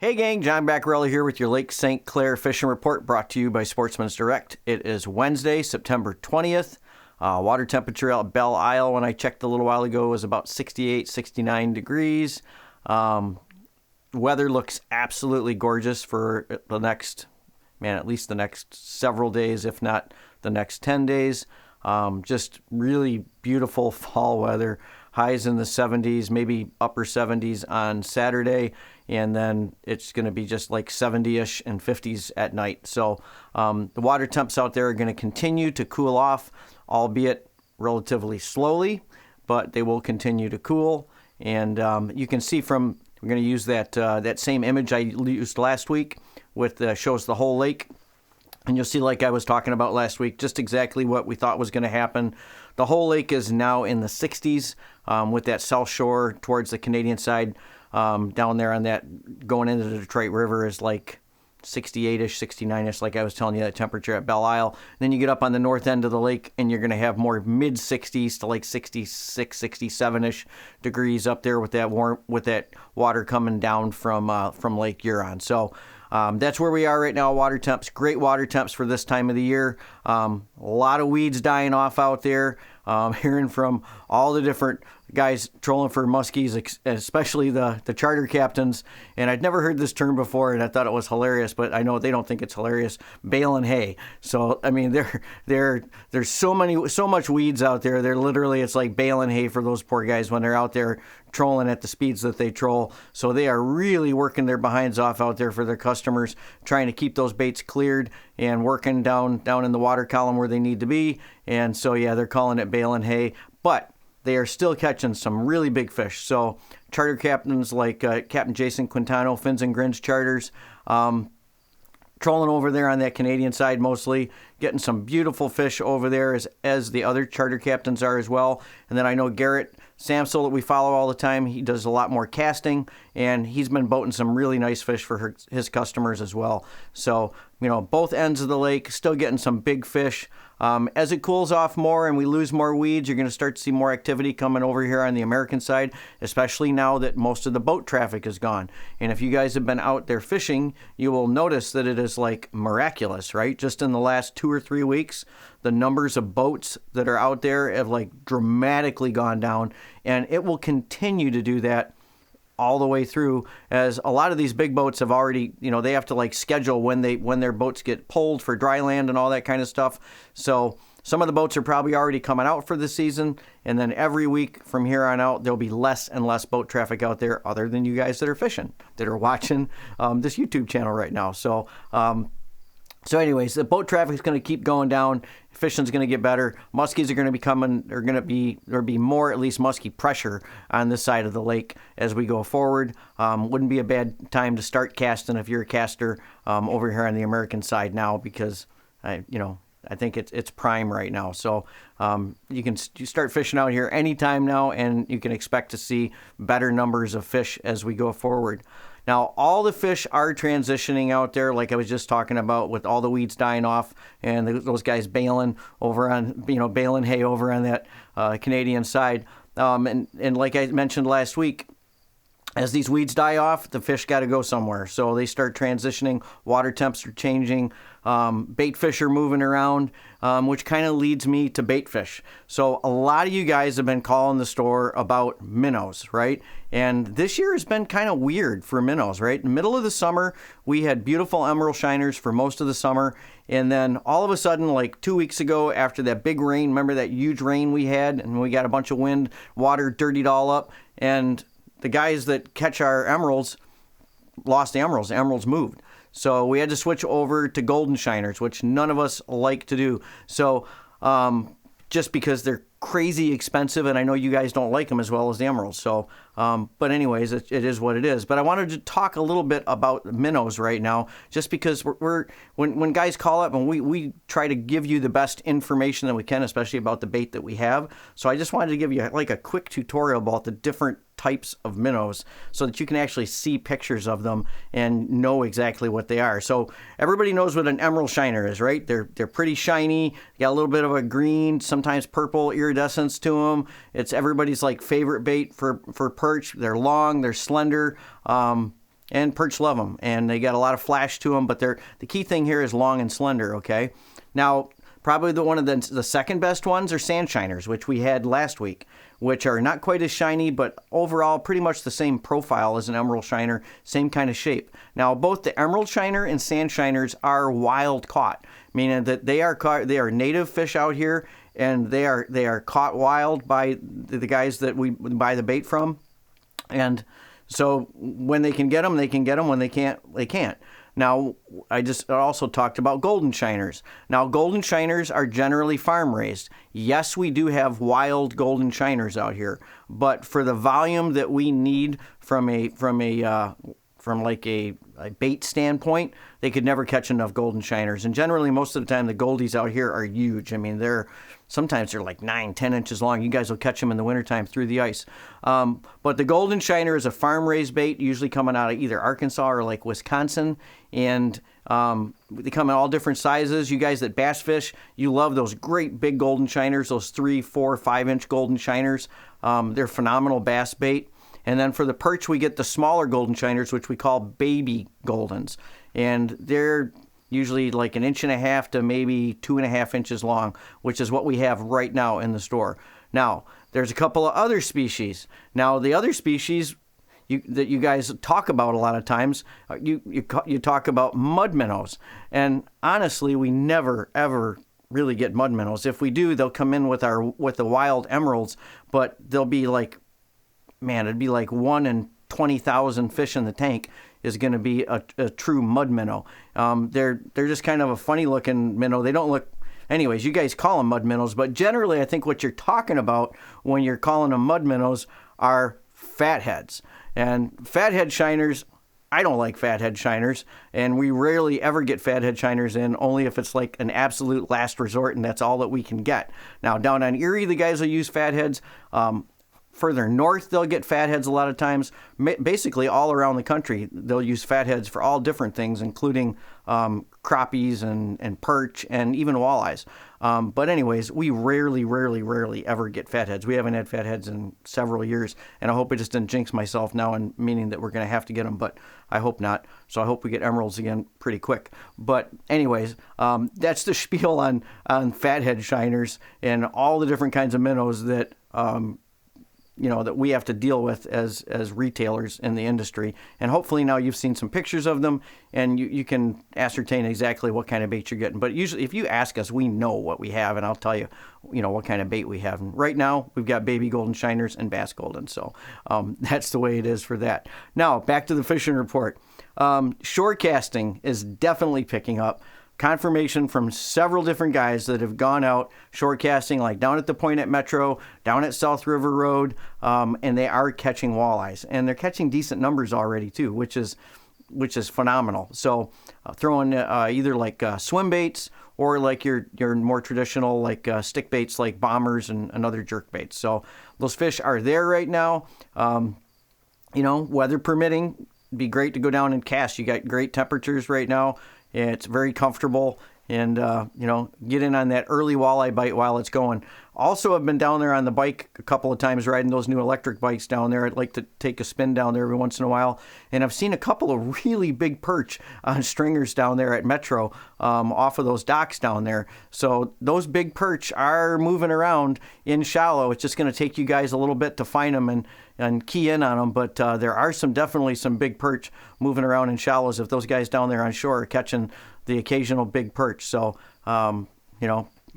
Hey gang, John Baccarelli here with your Lake St. Clair Fishing Report brought to you by Sportsmen's Direct. It is Wednesday, September 20th. Water temperature out at Belle Isle when I checked a little while ago was about 68, 69 degrees. Weather looks absolutely gorgeous for the next, at least the next several days, if not the next 10 days. Just really beautiful fall weather. Highs in the 70s, maybe upper 70s on Saturday, and then it's going to be just like 70-ish and 50s at night. So the water temps out there are going to continue to cool off, albeit relatively slowly, but they will continue to cool. And you can see from, we're going to use that same image I used last week with shows the whole lake. And you'll see, like I was talking about last week, just exactly what we thought was going to happen. The whole lake is now in the 60s with that south shore towards the Canadian side. Down there on that, going into the Detroit River is like 68-ish, 69-ish, like I was telling you, that temperature at Belle Isle. And then you get up on the north end of the lake, and you're going to have more mid-60s to like 66, 67-ish degrees up there with that water coming down from Lake Huron. So that's where we are right now, water temps. Great water temps for this time of the year. A lot of weeds dying off out there. Hearing from all the different guys trolling for muskies, especially the charter captains. And I'd never heard this term before, and I thought it was hilarious, but I know they don't think it's hilarious. Baling hay. So, I mean, there's so much weeds out there. They're literally, it's like baling hay for those poor guys when they're out there trolling at the speeds that they troll. So they are really working their behinds off out there for their customers, trying to keep those baits cleared and working down in the water column where they need to be. And so, yeah, they're calling it baling hay, but they are still catching some really big fish. So charter captains like Captain Jason Quintano, Fins and Grins Charters, trolling over there on that Canadian side mostly, getting some beautiful fish over there as the other charter captains are as well. And then I know Garrett Samsel that we follow all the time, he does a lot more casting, and he's been boating some really nice fish for his customers as well. So, both ends of the lake, still getting some big fish. As it cools off more and we lose more weeds, you're going to start to see more activity coming over here on the American side, especially now that most of the boat traffic is gone. And if you guys have been out there fishing, you will notice that it is like miraculous, right? Just in the last 2 or 3 weeks, the numbers of boats that are out there have like dramatically gone down, and it will continue to do that all the way through, as a lot of these big boats have already, they have to like schedule when their boats get pulled for dry land and all that kind of stuff. So some of the boats are probably already coming out for the season, and then every week from here on out, there'll be less and less boat traffic out there other than you guys that are fishing, that are watching this YouTube channel right now. So anyways, the boat traffic is going to keep going down. Fishing's going to get better. Muskies are going to be more, at least muskie pressure on this side of the lake as we go forward. Wouldn't be a bad time to start casting if you're a caster over here on the American side now, because I think it's prime right now. So you start fishing out here anytime now, and you can expect to see better numbers of fish as we go forward. Now, all the fish are transitioning out there, like I was just talking about, with all the weeds dying off and those guys baling over on, baling hay over on that Canadian side. And like I mentioned last week, as these weeds die off, the fish got to go somewhere. So they start transitioning, water temps are changing, bait fish are moving around, which kind of leads me to bait fish. So a lot of you guys have been calling the store about minnows, right? And this year has been kind of weird for minnows, right? In the middle of the summer, we had beautiful emerald shiners for most of the summer. And then all of a sudden, like 2 weeks ago, after that big rain, remember that huge rain we had, and we got a bunch of wind, water dirtied all up, and the guys that catch our emeralds lost the emeralds. The emeralds moved. So we had to switch over to golden shiners, which none of us like to do. So just because they're crazy expensive, and I know you guys don't like them as well as the emeralds. So, but anyways, it is what it is. But I wanted to talk a little bit about minnows right now, just because when guys call up and we try to give you the best information that we can, especially about the bait that we have. So I just wanted to give you like a quick tutorial about the different types of minnows so that you can actually see pictures of them and know exactly what they are. So everybody knows what an emerald shiner is, right? They're pretty shiny, got a little bit of a green, sometimes purple iridescence to them. It's everybody's like favorite bait for perch. They're long, they're slender, and and perch love them, and they got a lot of flash to them, but the key thing here is long and slender, okay? Now, probably one of the second best ones are sand shiners, which we had last week, which are not quite as shiny, but overall pretty much the same profile as an emerald shiner, same kind of shape. Now, both the emerald shiner and sand shiners are wild caught, meaning that they are native fish out here, and they are caught wild by the guys that we buy the bait from. And so when they can get them, they can get them. When they can't, they can't. Now, I just also talked about golden shiners. Now, golden shiners are generally farm raised. Yes, we do have wild golden shiners out here, but for the volume that we need from a bait standpoint, they could never catch enough golden shiners. And generally, most of the time, the goldies out here are huge. I mean, sometimes they're like 9-10 inches long. You guys will catch them in the wintertime through the ice. But the golden shiner is a farm-raised bait, usually coming out of either Arkansas or like Wisconsin. And they come in all different sizes. You guys that bass fish, you love those great big golden shiners, those 3, 4, 5-inch golden shiners. They're phenomenal bass bait. And then for the perch, we get the smaller golden shiners, which we call baby goldens. And they're usually like 1.5 inches to maybe 2.5 inches long, which is what we have right now in the store. Now, there's a couple of other species. Now, the other species that you guys talk about a lot of times, you talk about mud minnows. And honestly, we never, ever really get mud minnows. If we do, they'll come in with the wild emeralds, but they'll be like, man, it'd be like 1 in 20,000 fish in the tank is going to be a true mud minnow. They're just kind of a funny looking minnow. They don't look, anyways, you guys call them mud minnows, but generally I think what you're talking about when you're calling them mud minnows are fatheads. And fathead shiners, I don't like fathead shiners, and we rarely ever get fathead shiners in, only if it's like an absolute last resort and that's all that we can get. Now, down on Erie, the guys will use fatheads. Further north, they'll get fatheads a lot of times. Basically, all around the country, they'll use fatheads for all different things, including crappies and perch and even walleyes. But anyways, we rarely ever get fatheads. We haven't had fatheads in several years, and I hope I just didn't jinx myself now, and meaning that we're going to have to get them, but I hope not. So I hope we get emeralds again pretty quick. But anyways, that's the spiel on fathead shiners and all the different kinds of minnows that that we have to deal with as retailers in the industry. And hopefully now you've seen some pictures of them and you can ascertain exactly what kind of bait you're getting. But usually if you ask us, we know what we have, and I'll tell you, what kind of bait we have. And right now we've got baby golden shiners and bass golden. So that's the way it is for that. Now back to the fishing report. Shore casting is definitely picking up. Confirmation from several different guys that have gone out shore casting, like down at the point at Metro, down at South River Road, and they are catching walleyes, and they're catching decent numbers already too, which is phenomenal. So throwing either like swim baits or like your more traditional like stick baits like bombers and other jerk baits. So those fish are there right now. Weather permitting, it'd be great to go down and cast. You got great temperatures right now. It's very comfortable, and get in on that early walleye bite while it's going. Also, I've been down there on the bike a couple of times riding those new electric bikes down there. I'd like to take a spin down there every once in a while, and I've seen a couple of really big perch on stringers down there at Metro off of those docks down there. So those big perch are moving around in shallow. It's just going to take you guys a little bit to find them and key in on them, but there are definitely some big perch moving around in shallows if those guys down there on shore are catching the occasional big perch. So,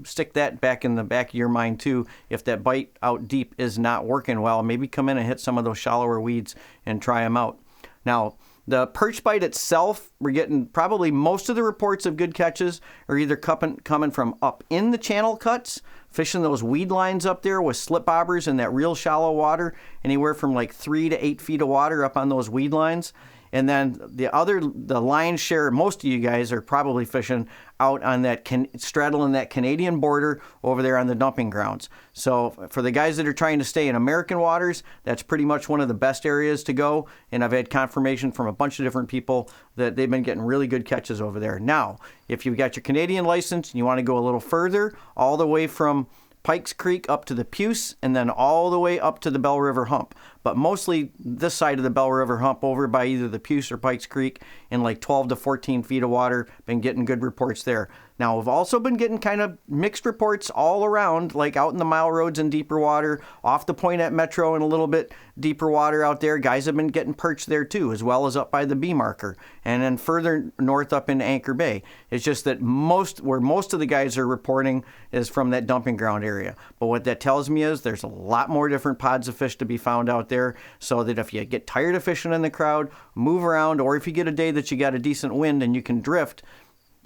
stick that back in the back of your mind too. If that bite out deep is not working well, maybe come in and hit some of those shallower weeds and try them out. Now, the perch bite itself, we're getting probably most of the reports of good catches are either coming from up in the channel cuts, fishing those weed lines up there with slip bobbers in that real shallow water, anywhere from like 3 to 8 feet of water up on those weed lines. And then the lion's share, most of you guys are probably fishing out on that, straddling that Canadian border over there on the dumping grounds. So for the guys that are trying to stay in American waters, that's pretty much one of the best areas to go. And I've had confirmation from a bunch of different people that they've been getting really good catches over there. Now, if you've got your Canadian license and you want to go a little further, all the way from Pikes Creek up to the Puce, and then all the way up to the Bell River Hump. but mostly this side of the Bell River hump over by either the Puce or Pikes Creek in like 12 to 14 feet of water. Been getting good reports there. Now, we've also been getting kind of mixed reports all around, like out in the mile roads and deeper water, off the point at Metro and a little bit deeper water out there. Guys have been getting perch there too, as well as up by the B marker, and then further north up in Anchor Bay. It's just that where most of the guys are reporting is from that dumping ground area. But what that tells me is there's a lot more different pods of fish to be found out there, so that if you get tired of fishing in the crowd, move around, or if you get a day that you got a decent wind and you can drift,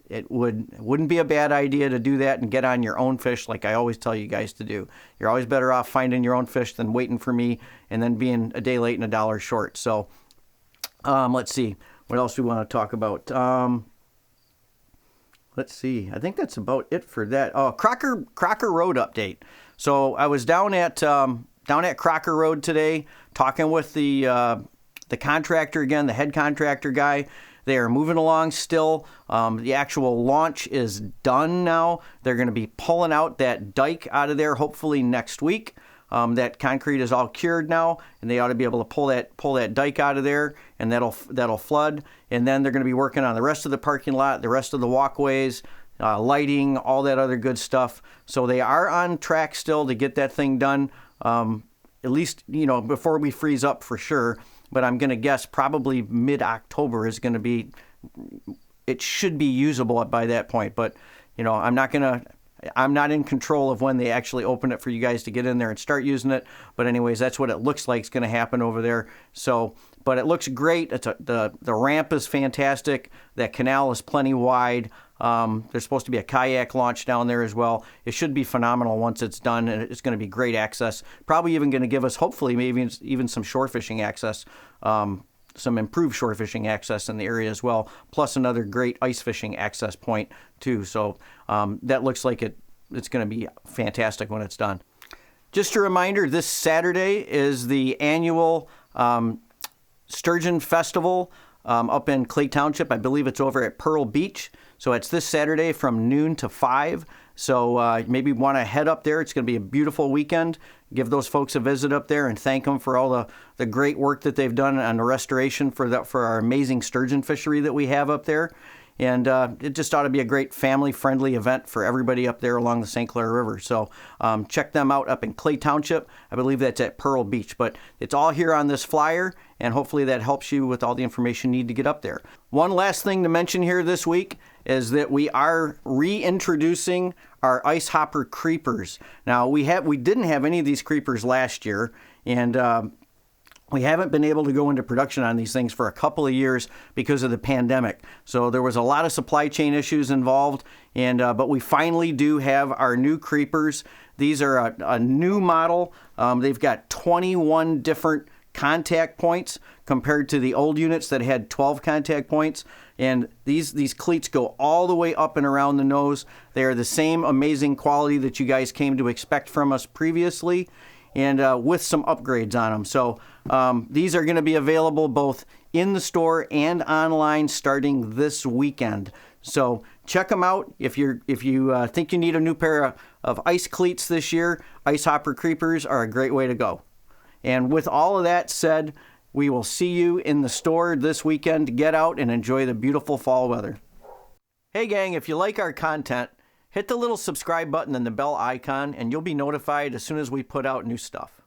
it wouldn't be a bad idea to do that and get on your own fish, like I always tell you guys to do. You're always better off finding your own fish than waiting for me and then being a day late and $1 short. So let's see what else we want to talk about. Let's see. I think that's about it for that. Oh, Crocker Road update. So I was down at Crocker Road today, talking with the contractor again, the head contractor guy. They are moving along still. The actual launch is done now. They're going to be pulling out that dike out of there hopefully next week. That concrete is all cured now, and they ought to be able to pull that dike out of there, and that'll flood. And then they're going to be working on the rest of the parking lot, the rest of the walkways, lighting, all that other good stuff. So they are on track still to get that thing done, at least before we freeze up for sure. But I'm going to guess probably mid-October is going to be, it should be usable by that point. But, I'm not in control of when they actually open it for you guys to get in there and start using it. But anyways, that's what it looks like is going to happen over there. So, but it looks great. The ramp is fantastic. That canal is plenty wide. There's supposed to be a kayak launch down there as well. It should be phenomenal once it's done, and it's going to be great access. Probably even going to give us, hopefully, maybe even some shore fishing access, some improved shore fishing access in the area as well, plus another great ice fishing access point too. So that looks like it's going to be fantastic when it's done. Just a reminder, this Saturday is the annual Sturgeon Festival up in Clay Township. I believe it's over at Pearl Beach. So it's this Saturday from noon to 5. So maybe want to head up there. It's going to be a beautiful weekend. Give those folks a visit up there and thank them for all the great work that they've done on the restoration for our amazing sturgeon fishery that we have up there. And it just ought to be a great family-friendly event for everybody up there along the St. Clair River. So check them out up in Clay Township. I believe that's at Pearl Beach. But it's all here on this flyer, and hopefully that helps you with all the information you need to get up there. One last thing to mention here this week is that we are reintroducing our ice hopper creepers. Now, we didn't have any of these creepers last year, and we haven't been able to go into production on these things for a couple of years because of the pandemic. So there was a lot of supply chain issues involved, and but we finally do have our new creepers. These are a new model. They've got 21 different contact points compared to the old units that had 12 contact points. And these cleats go all the way up and around the nose. They are the same amazing quality that you guys came to expect from us previously, and with some upgrades on them. So these are going to be available both in the store and online starting this weekend. So check them out. If you think you need a new pair of ice cleats this year, ice hopper creepers are a great way to go. And with all of that said, we will see you in the store this weekend to get out and enjoy the beautiful fall weather. Hey gang, if you like our content, hit the little subscribe button and the bell icon, and you'll be notified as soon as we put out new stuff.